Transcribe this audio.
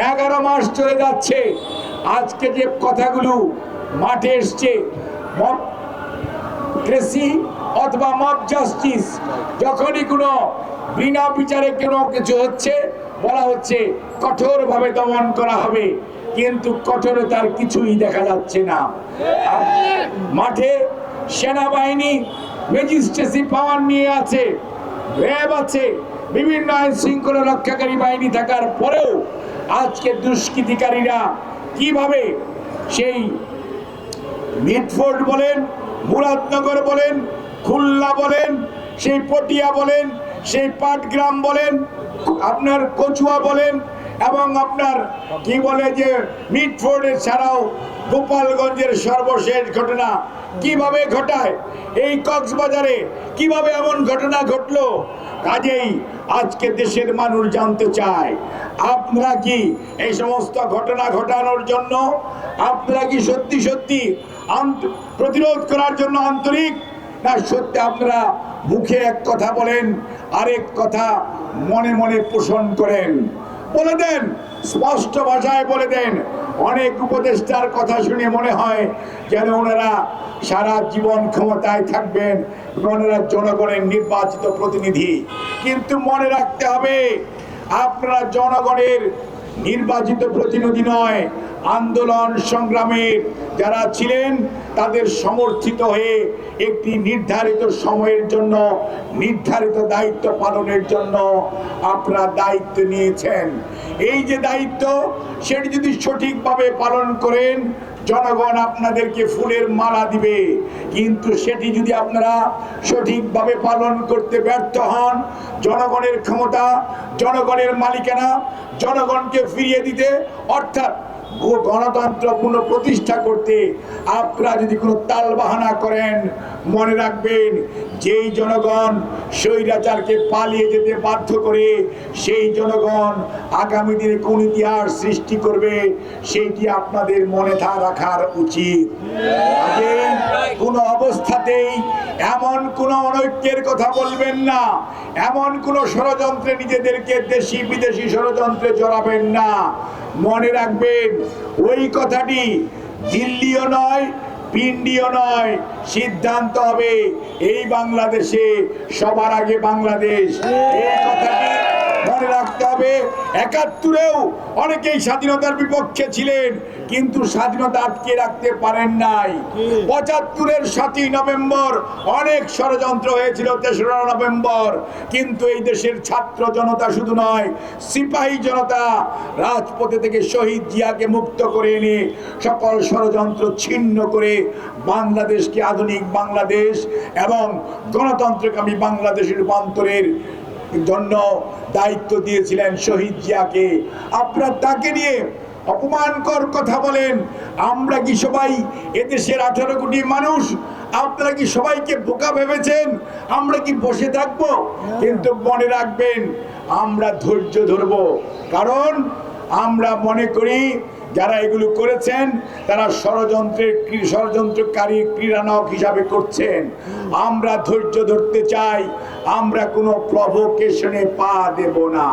11 মাস চলে যাচ্ছে। আজকে যে কথাগুলো মাঠে এসছে, অথবা মব জাস্টিস, যখনই কোনো বিনা বিচারে কোনো কিছু হচ্ছে বলা হচ্ছে কঠোরভাবে দমন করা হবে, কিন্তু কঠোরতার কিছুই দেখা যাচ্ছে না। মাঠে সেনাবাহিনী ম্যাজিস্ট্রেসি পাওয়ার নিয়ে আছে, র্যাব আছে, বিভিন্ন আইন শৃঙ্খলা রক্ষাকারী বাহিনী থাকার পরেও আজকে দুষ্কৃতিকারীরা কিভাবে সেই মিটফোর্ড বলেন, মুরাদনগর বলেন, খুলনা বলেন, সেই পটিয়া বলেন, সেই পাটগ্রাম বলেন, আপনার কচুয়া বলেন, এবং আপনার কি বলে যে মিটফোর্ডের ছাড়াও গোপালগঞ্জের সর্বশেষ ঘটনা কিভাবে ঘটায়, এই কক্সবাজারে কিভাবে এমন ঘটনা ঘটলো। কাজেই আজকে দেশের মানুষ জানতে চায়, আপনারা কি এই সমস্ত ঘটনা ঘটানোর জন্য, আপনারা কি সত্যি সত্যি প্রতিরোধ করার জন্য আন্তরিক, না সত্যি আপনারা মুখে এক কথা বলেন আরেক কথা মনে মনে পোষণ করেন? বলে দেন, স্পষ্ট ভাষায় বলে দেন। অনেক উপদেষ্টার কথা শুনে মনে হয় যেন ওনারা সারা জীবন ক্ষমতায় থাকবেন, ওনারা জনগণের নির্বাচিত প্রতিনিধি। কিন্তু মনে রাখতে হবে, আপনারা জনগণের নির্বাচিত প্রতিনিধি নয়। আন্দোলন সংগ্রামের যারা ছিলেন তাদের সমর্থিত হয়ে একটি নির্ধারিত সময়ের জন্য, নির্ধারিত দায়িত্ব পালনের জন্য আপনারা দায়িত্ব নিয়েছেন। এই যে দায়িত্ব, সেটি যদি সঠিকভাবে পালন করেন, জনগণ আপনাদেরকে ফুলের মালা দিবে। কিন্তু সেটি যদি আপনারা সঠিকভাবে পালন করতে ব্যর্থ হন, জনগণের ক্ষমতা, জনগণের মালিকানা জনগণকে ফিরিয়ে দিতে, অর্থাৎ গণতন্ত্র পুনঃপ্রতিষ্ঠা করতে আপনারা যদি কোনো তালবাহানা করেন, মনে রাখবেন যেই জনগণ স্বৈরাচারকে পালিয়ে যেতে বাধ্য করে, সেই জনগণ আগামী দিনে কোন ইতিহাস সৃষ্টি করবে সেইটি আপনাদের মনে রাখার উচিত। কোনো অবস্থাতেই এমন কোন অনৈক্যের কথা বলবেন না, এমন কোন ষড়যন্ত্রে নিজেদেরকে দেশি বিদেশি ষড়যন্ত্রে জড়াবেন না। মনে রাখবেন, ওই কথাটি দিল্লিও নয়, পিন্ডিও নয়, সিদ্ধান্ত হবে এই বাংলাদেশে, সবার আগে বাংলাদেশ। এই কথাটি মনে রাখতে হবে। ৭১-এও অনেকেই স্বাধীনতার বিপক্ষে ছিলেন, কিন্তু স্বাধীনতা আটকে রাখতে পারেন নাই। ৭৫-এর ৭ই নভেম্বর অনেক ষড়যন্ত্র হয়েছিল, ৩রা নভেম্বর, কিন্তু এই দেশের ছাত্র জনতা শুধু নয়, সিপাহী জনতা রাজপথে থেকে শহীদ জিয়াকে মুক্ত করে এনে সকল ষড়যন্ত্র ছিন্ন করে বাংলাদেশকে আধুনিক বাংলাদেশ এবং গণতন্ত্রকামী বাংলাদেশের রূপান্তরের জন্য দায়িত্ব দিয়েছিলেন শহীদ জিয়াকে। আপনারা তাকে নিয়ে অপমানকর কথা বলেন। আমরা কি সবাই এদেশের 18 কোটি মানুষ, আপনারা কি সবাইকে বোকা ভেবেছেন? আমরা কি বসে থাকবো? কিন্তু মনে রাখবেন, আমরা ধৈর্য ধরব, কারণ আমরা মনে করি যারা এগুলো করেছেন তারা ষড়যন্ত্রকারী ক্রীড়ানক হিসাবে করছেন। আমরা ধৈর্য ধরতে চাই, আমরা কোনো প্রভোকেশনে পা দেব না।